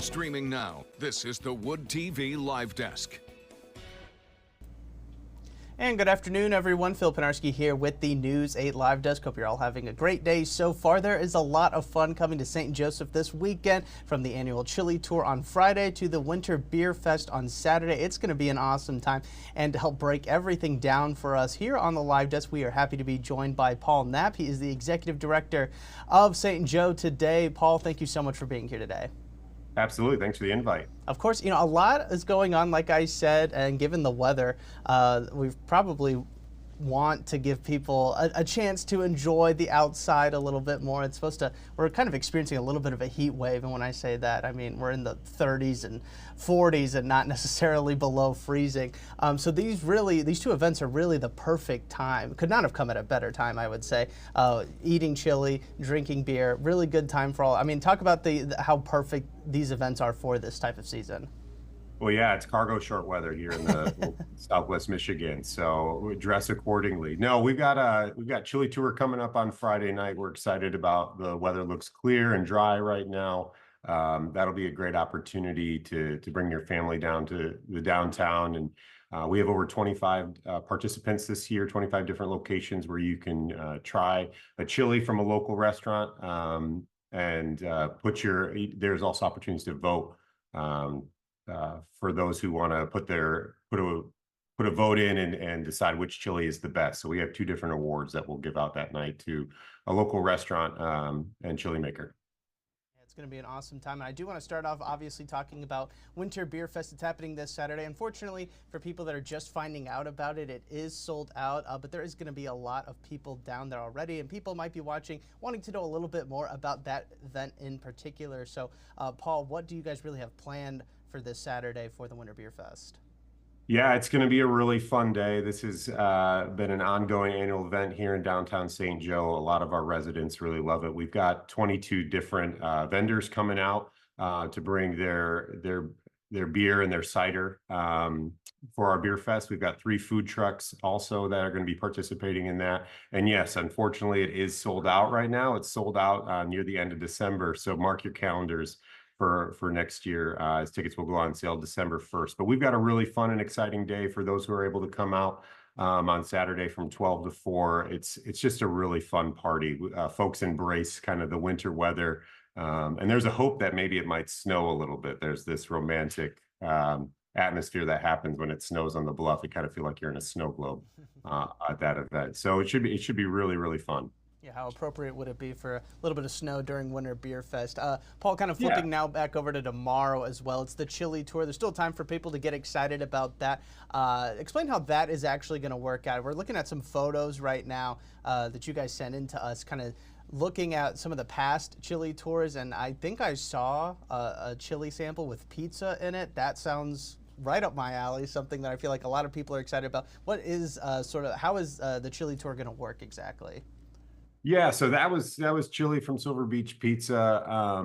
Streaming now, this is the Wood TV Live Desk. And good afternoon, everyone. Phil Penarski here with the News 8 Live Desk. Hope you're all having a great day so far. There is a lot of fun coming to St. Joseph this weekend, from the annual Chili Tour on Friday to the Winter Beer Fest on Saturday. It's going to be an awesome time. And to help break everything down for us here on the Live Desk, we are happy to be joined by Paul Knapp. He is the Executive Director of St. Joe today. Paul, thank you so much for being here today. Absolutely. Thanks for the invite. Of course, a lot is going on, like I said, and given the weather, we probably want to give people a chance to enjoy the outside a little bit more. We're kind of experiencing a little bit of a heat wave, and when I say that, I mean we're in the 30s and 40s and not necessarily below freezing. So these two events are really the perfect time. Could not have come at a better time, I would say. Eating chili, drinking beer, really good time for all. I mean, talk about how perfect these events are for this type of season. Well, yeah, it's cargo short weather here in the Southwest Michigan, so we dress accordingly. No, we've got Chili Tour coming up on Friday night. We're excited about the weather. Looks clear and dry right now. That'll be a great opportunity to bring your family down to the downtown, and we have over 25 participants this year, 25 different locations where you can try a chili from a local restaurant, and there's also opportunities to vote. For those who want to put a vote in and decide which chili is the best. So we have two different awards that we'll give out that night to a local restaurant and chili maker. It's going to be an awesome time. And I do want to start off obviously talking about Winter Beer Fest. It's happening this Saturday. Unfortunately, for people that are just finding out about it, it is sold out, but there is going to be a lot of people down there already, and people might be watching wanting to know a little bit more about that event in particular. So Paul, what do you guys really have planned for this Saturday for the Winter Beer Fest? Yeah, it's going to be a really fun day. This has been an ongoing annual event here in downtown St. Joe. A lot of our residents really love it. We've got 22 different vendors coming out to bring their beer and their cider for our beer fest. We've got 3 food trucks also that are going to be participating in that. And yes, unfortunately, it is sold out right now. It's sold out near the end of December. So mark your calendars for next year, as tickets will go on sale December 1st. But we've got a really fun and exciting day for those who are able to come out on Saturday from 12 to 4. It's just a really fun party. Folks embrace kind of the winter weather, and there's a hope that maybe it might snow a little bit. There's this romantic atmosphere that happens when it snows on the bluff. You kind of feel like you're in a snow globe at that event. So it should be really, really fun. Yeah, how appropriate would it be for a little bit of snow during Winter Beer Fest? Paul, kind of flipping now back over to tomorrow as well. It's the Chili Tour. There's still time for people to get excited about that. Explain how that is actually going to work out. We're looking at some photos right now that you guys sent in to us, kind of looking at some of the past Chili Tours, and I think I saw a chili sample with pizza in it. That sounds right up my alley, something that I feel like a lot of people are excited about. How is the Chili Tour going to work exactly? Yeah, so that was chili from Silver Beach Pizza.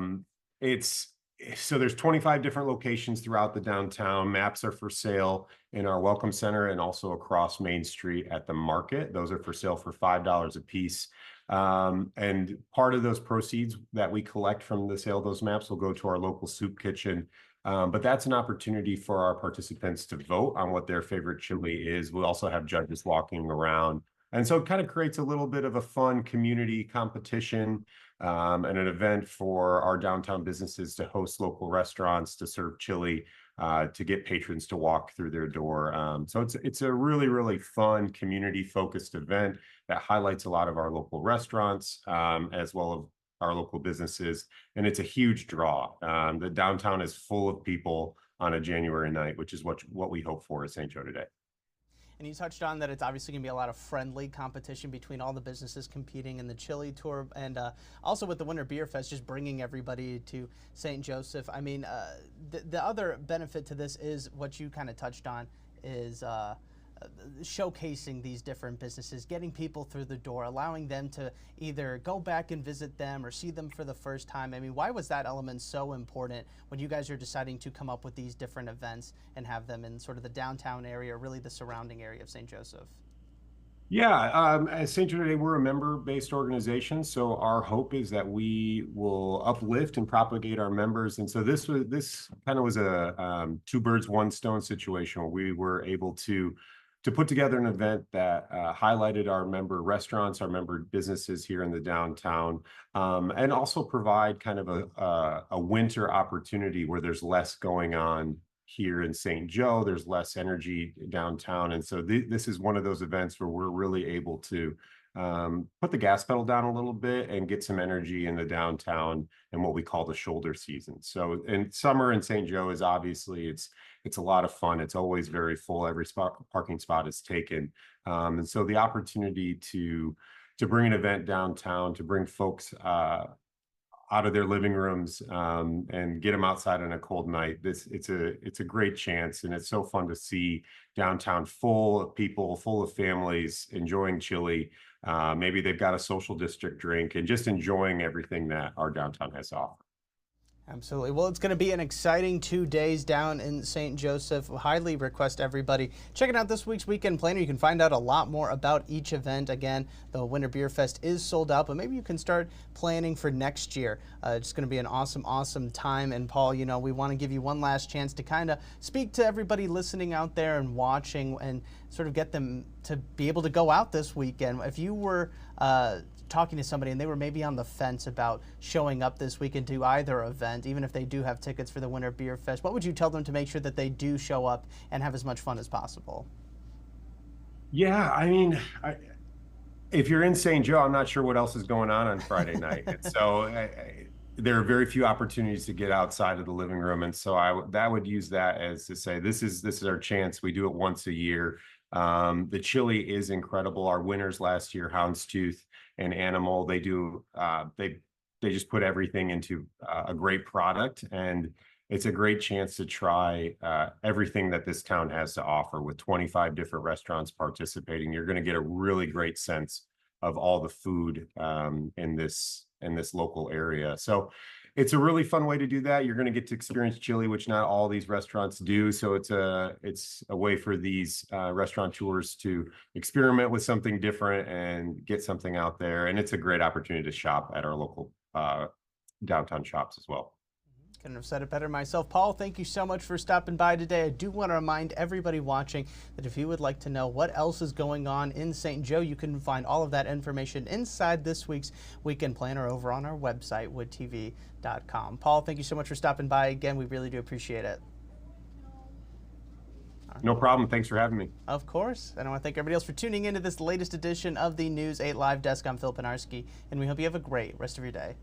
So there's 25 different locations throughout the downtown. Maps are for sale in our Welcome Center and also across Main Street at the market. Those are for sale for $5 a piece. And part of those proceeds that we collect from the sale of those maps will go to our local soup kitchen. But that's an opportunity for our participants to vote on what their favorite chili is. We'll also have judges walking around. And so it kind of creates a little bit of a fun community competition and an event for our downtown businesses to host local restaurants, to serve chili, to get patrons to walk through their door. So it's a really, really fun community-focused event that highlights a lot of our local restaurants as well as our local businesses. And it's a huge draw. The downtown is full of people on a January night, which is what we hope for at St. Joe today. And you touched on that it's obviously going to be a lot of friendly competition between all the businesses competing in the Chili Tour, and also with the Winter Beer Fest, just bringing everybody to St. Joseph. I mean, the other benefit to this is what you kind of touched on is showcasing these different businesses, getting people through the door, allowing them to either go back and visit them or see them for the first time. I mean, why was that element so important when you guys are deciding to come up with these different events and have them in sort of the downtown area, or really the surrounding area of St. Joseph? Yeah, as St. Joe Day, we're a member-based organization, so our hope is that we will uplift and propagate our members. And so this kind of was a two birds, one stone situation where we were able to put together an event that highlighted our member restaurants, our member businesses here in the downtown, and also provide kind of a winter opportunity where there's less going on here in St. Joe. There's less energy downtown. And so this is one of those events where we're really able to put the gas pedal down a little bit and get some energy in the downtown and what we call the shoulder season. So in summer in St. Joe is obviously it's a lot of fun. It's always very full. Every parking spot is taken. And so the opportunity to bring an event downtown, to bring folks out of their living rooms and get them outside on a cold night. It's a great chance, and it's so fun to see downtown full of people, full of families enjoying chili. Maybe they've got a social district drink and just enjoying everything that our downtown has to offer. Absolutely. Well, it's going to be an exciting 2 days down in St. Joseph. Highly request everybody checking out this week's weekend planner. You can find out a lot more about each event. Again, the Winter Beer Fest is sold out, but maybe you can start planning for next year. It's going to be an awesome time. And Paul, you know, we want to give you one last chance to kind of speak to everybody listening out there and watching and sort of get them to be able to go out this weekend. If you were talking to somebody and they were maybe on the fence about showing up this weekend to either event, even if they do have tickets for the Winter Beer Fest, what would you tell them to make sure that they do show up and have as much fun as possible? Yeah, I mean, if you're in St. Joe, I'm not sure what else is going on Friday night. And so there are very few opportunities to get outside of the living room. And so I would use that as to say, this is our chance. We do it once a year. The chili is incredible. Our winners last year, Houndstooth and Animal, they just put everything into a great product, and it's a great chance to try everything that this town has to offer. With 25 different restaurants participating, you're going to get a really great sense of all the food in this local area. So it's a really fun way to do that. You're going to get to experience chili, which not all these restaurants do. So it's a way for these restaurateurs to experiment with something different and get something out there. And it's a great opportunity to shop at our local downtown shops as well. Couldn't have said it better myself. Paul, thank you so much for stopping by today. I do want to remind everybody watching that if you would like to know what else is going on in St. Joe, you can find all of that information inside this week's weekend planner over on our website, woodtv.com. Paul, thank you so much for stopping by again. We really do appreciate it. No problem. Thanks for having me. Of course. And I want to thank everybody else for tuning into this latest edition of the News 8 Live Desk. I'm Phil Pinarski, and we hope you have a great rest of your day.